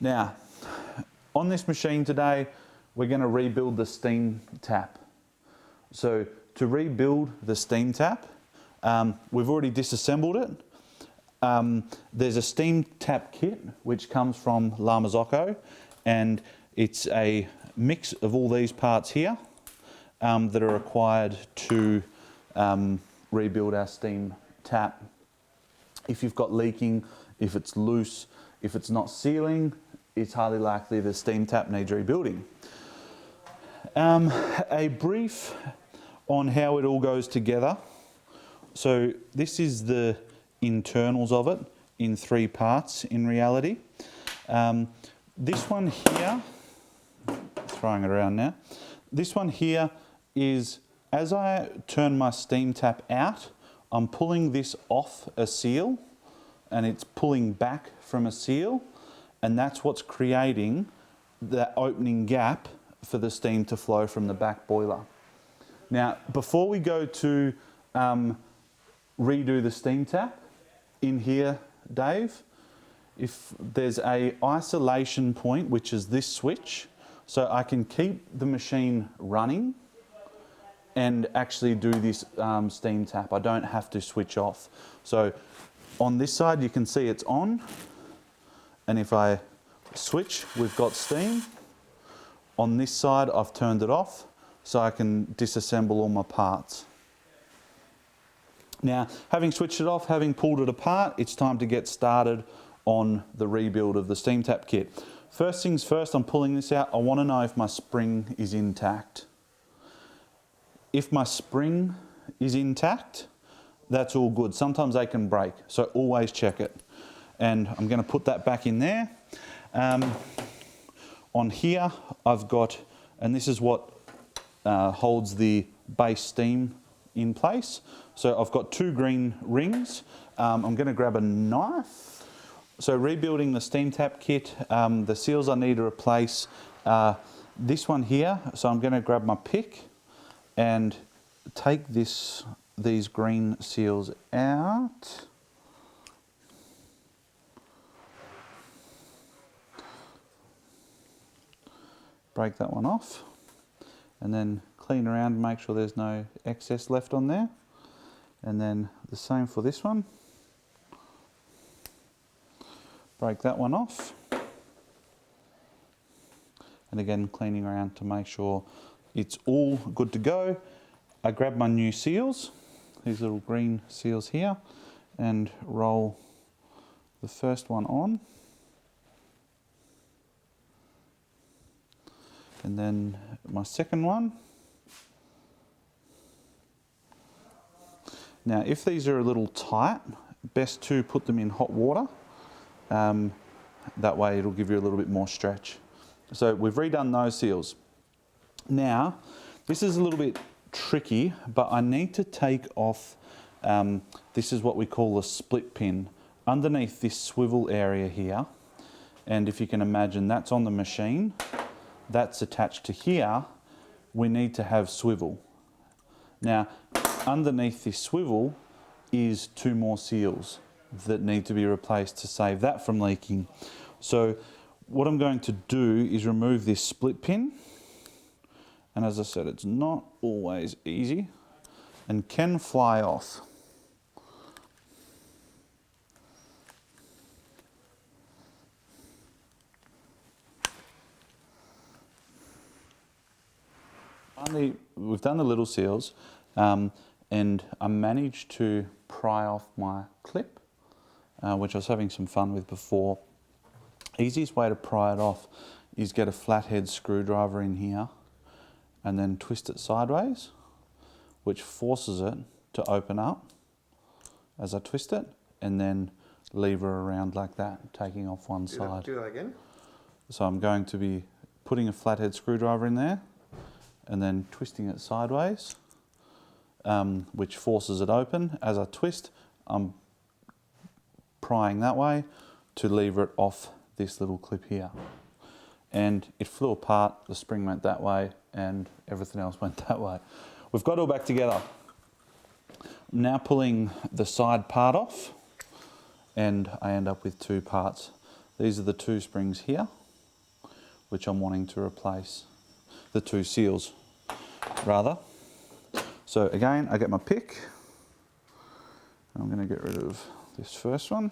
Now, on this machine today, we're going to rebuild the steam tap. So to rebuild the steam tap, we've already disassembled it. There's a steam tap kit which comes from Marzocco, and it's a mix of all these parts here that are required to rebuild our steam tap. If you've got leaking, if it's loose, if it's not sealing, it's highly likely the steam tap needs rebuilding. A brief on how it all goes together. So this is the internals of it in 3 parts in reality. This one here, throwing it around now, this one here is, as I turn my steam tap out, I'm pulling this off a seal and it's pulling back from a seal, and that's what's creating the opening gap for the steam to flow from the back boiler. Now, before we go to redo the steam tap, in here, Dave, if there's a isolation point, which is this switch, so I can keep the machine running and actually do this steam tap. I don't have to switch off. So on this side, you can see it's on, and if I switch, we've got steam. On this side, I've turned it off, so I can disassemble all my parts. Now, having switched it off, having pulled it apart, it's time to get started on the rebuild of the steam tap kit. First things first, I'm pulling this out. I want to know if my spring is intact. If my spring is intact, that's all good. Sometimes they can break, so always check it. And I'm going to put that back in there. On here, I've got, and this is what holds the base steam in place. So I've got 2 green rings. I'm going to grab a knife. So rebuilding the steam tap kit, the seals I need to replace, this one here. So I'm going to grab my pick and take these green seals out. Break that one off, and then clean around, make sure there's no excess left on there. And then the same for this one. Break that one off. And again, cleaning around to make sure it's all good to go. I grab my new seals, these little green seals here, and roll the first one on. And then my second one. Now, if these are a little tight, best to put them in hot water. That way it'll give you a little bit more stretch. So we've redone those seals. Now, this is a little bit tricky, but I need to take off, this is what we call a split pin, underneath this swivel area here. And if you can imagine, that's on the machine, that's attached to here, we need to have swivel. Now, underneath this swivel is 2 more seals that need to be replaced to save that from leaking. So what I'm going to do is remove this split pin. And as I said, it's not always easy and can fly off. We've done the little seals, and I managed to pry off my clip, which I was having some fun with before. Easiest way to pry it off is get a flathead screwdriver in here and then twist it sideways, which forces it to open up as I twist it, and then lever around like that, taking off one side. Do that again. So I'm going to be putting a flathead screwdriver in there and then twisting it sideways, which forces it open. As I twist, I'm prying that way to lever it off this little clip here. And it flew apart, the spring went that way, and everything else went that way. We've got it all back together. I'm now pulling the side part off, and I end up with 2 parts These are the two springs here, which I'm wanting to replace, the two seals, rather. So again, I get my pick. I'm going to get rid of this first one.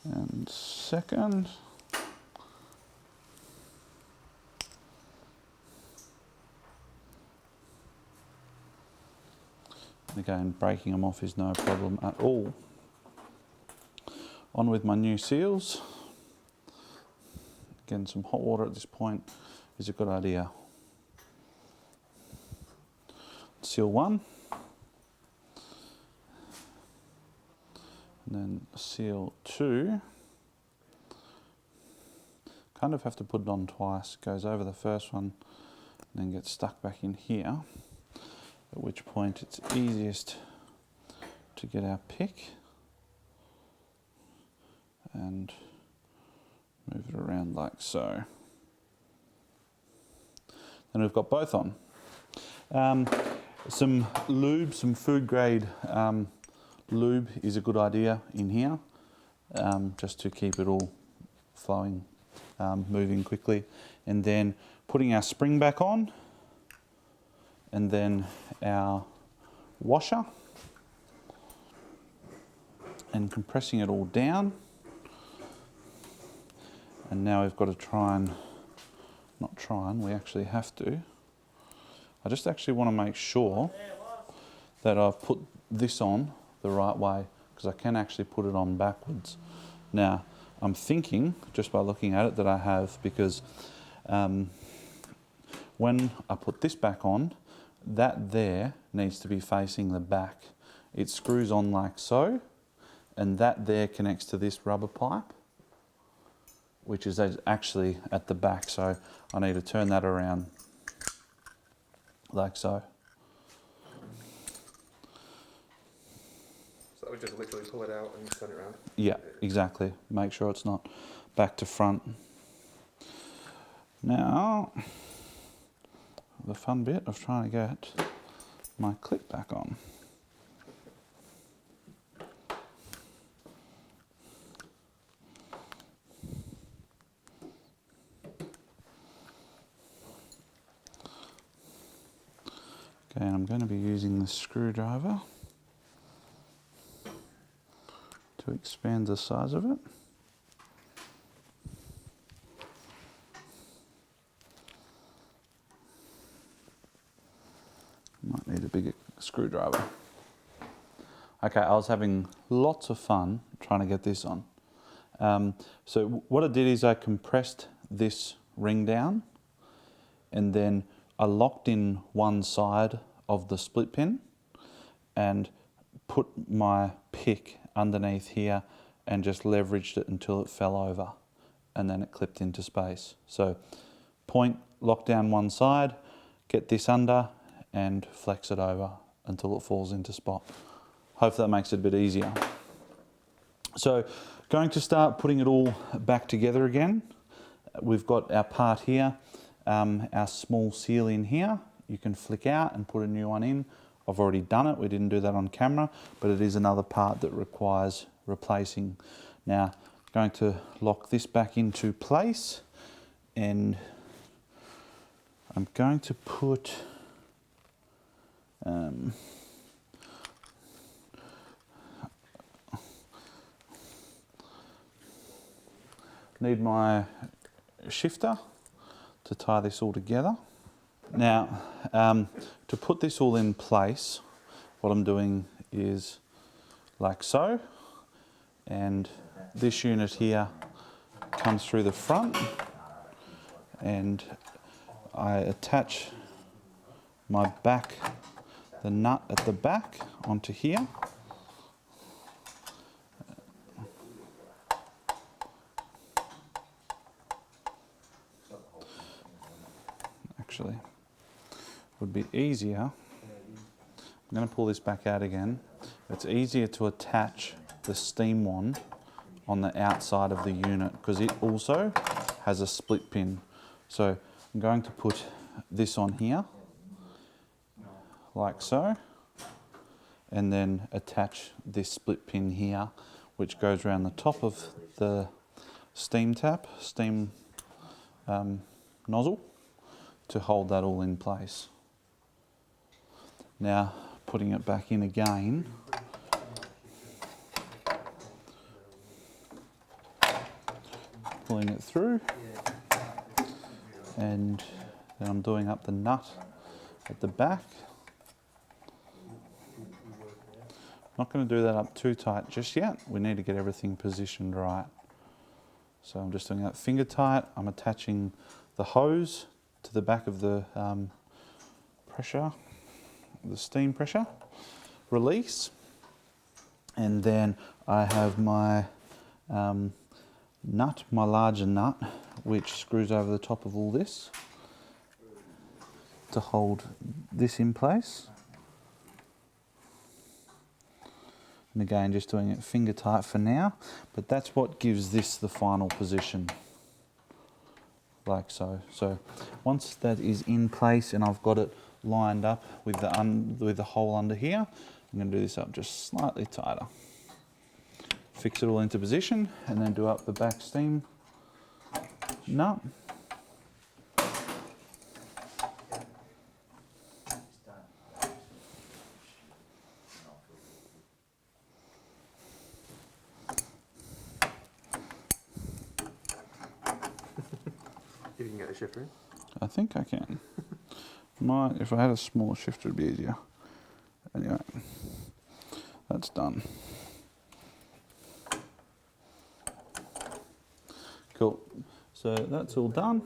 And second. Again, breaking them off is no problem at all. On with my new seals. Again, some hot water at this point is a good idea. Seal 1. And then seal 2. Kind of have to put it on twice. Goes over the first one and then gets stuck back in here. At which point it's easiest to get our pick and move it around like so. Then we've got both on. Some lube, some food grade lube is a good idea in here, just to keep it all flowing, moving quickly. And then putting our spring back on, and then our washer, and compressing it all down. And now we've got to we actually have to. I just actually want to make sure that I've put this on the right way, because I can actually put it on backwards. Now, I'm thinking, just by looking at it, that I have, because when I put this back on, that there needs to be facing the back. It screws on like so, and that there connects to this rubber pipe, which is actually at the back. So I need to turn that around like so. So that would just literally pull it out and turn it around? Yeah, exactly. Make sure it's not back to front. Now, the fun bit of trying to get my clip back on. Okay, and I'm going to be using the screwdriver to expand the size of it. Might need a bigger screwdriver. Okay, I was having lots of fun trying to get this on. So what I did is I compressed this ring down, and then I locked in one side of the split pin and put my pick underneath here and just leveraged it until it fell over, and then it clipped into space. So point, lock down one side, get this under, and flex it over until it falls into spot. Hopefully that makes it a bit easier. So going to start putting it all back together again. We've got our part here, our small seal in here. You can flick out and put a new one in. I've already done it, we didn't do that on camera, but it is another part that requires replacing. Now, going to lock this back into place, and I'm going to put need my shifter to tie this all together. Now, to put this all in place, what I'm doing is like so, and this unit here comes through the front, and I attach my back, the nut at the back, onto here. Actually, would be easier. I'm going to pull this back out again. It's easier to attach the steam wand on the outside of the unit because it also has a split pin. So I'm going to put this on here, like so, and then attach this split pin here, which goes around the top of the steam nozzle to hold that all in place. Now putting it back in again, pulling it through, and then I'm doing up the nut at the back. Not going to do that up too tight just yet. We need to get everything positioned right. So I'm just doing that finger tight. I'm attaching the hose to the back of the pressure, the steam pressure release. And then I have my nut, my larger nut, which screws over the top of all this to hold this in place. And again, just doing it finger tight for now, but that's what gives this the final position, like so. So once that is in place and I've got it lined up with the hole under here, I'm going to do this up just slightly tighter. Fix it all into position and then do up the back steam nut. If you can get the shifter in. I think I can. Might, if I had a smaller shifter, it'd be easier. Anyway, that's done. Cool. So that's all done.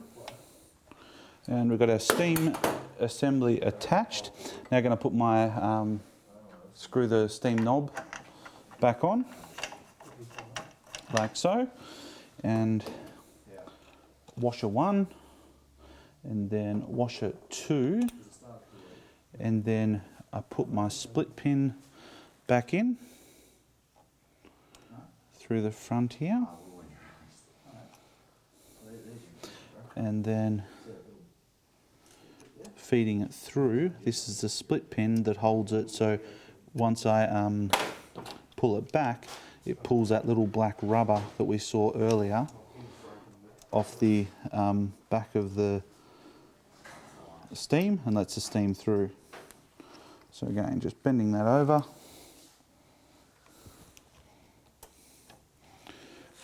And we've got our steam assembly attached. Now I'm going to put my, screw the steam knob back on, like so. And washer 1, and then washer 2, and then I put my split pin back in through the front here, and then feeding it through. This is the split pin that holds it, so once I pull it back, it pulls that little black rubber that we saw earlier off the back of the steam and lets the steam through. So again, just bending that over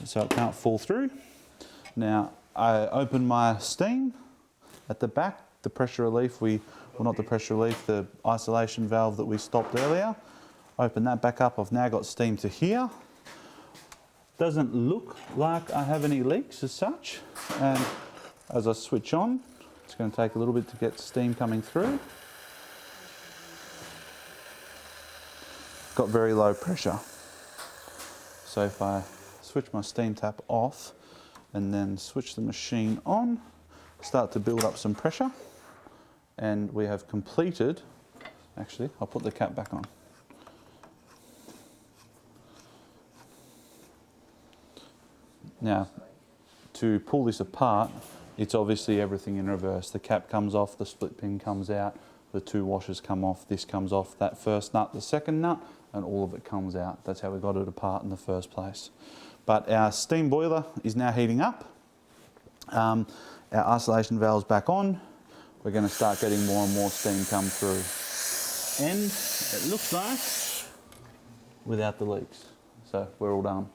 so it can't fall through. Now I open my steam at the back, the pressure relief, well not the pressure relief, the isolation valve that we stopped earlier. Open that back up, I've now got steam to here. Doesn't look like I have any leaks as such, and as I switch on, it's going to take a little bit to get steam coming through. Got very low pressure. So if I switch my steam tap off and then switch the machine on, start to build up some pressure, and we have completed, actually I'll put the cap back on. Now, to pull this apart, it's obviously everything in reverse. The cap comes off, the split pin comes out, the 2 washers come off, this comes off, that first nut, the second nut, and all of it comes out. That's how we got it apart in the first place. But our steam boiler is now heating up. Our isolation valve's back on. We're going to start getting more and more steam come through. And it looks like without the leaks. So we're all done.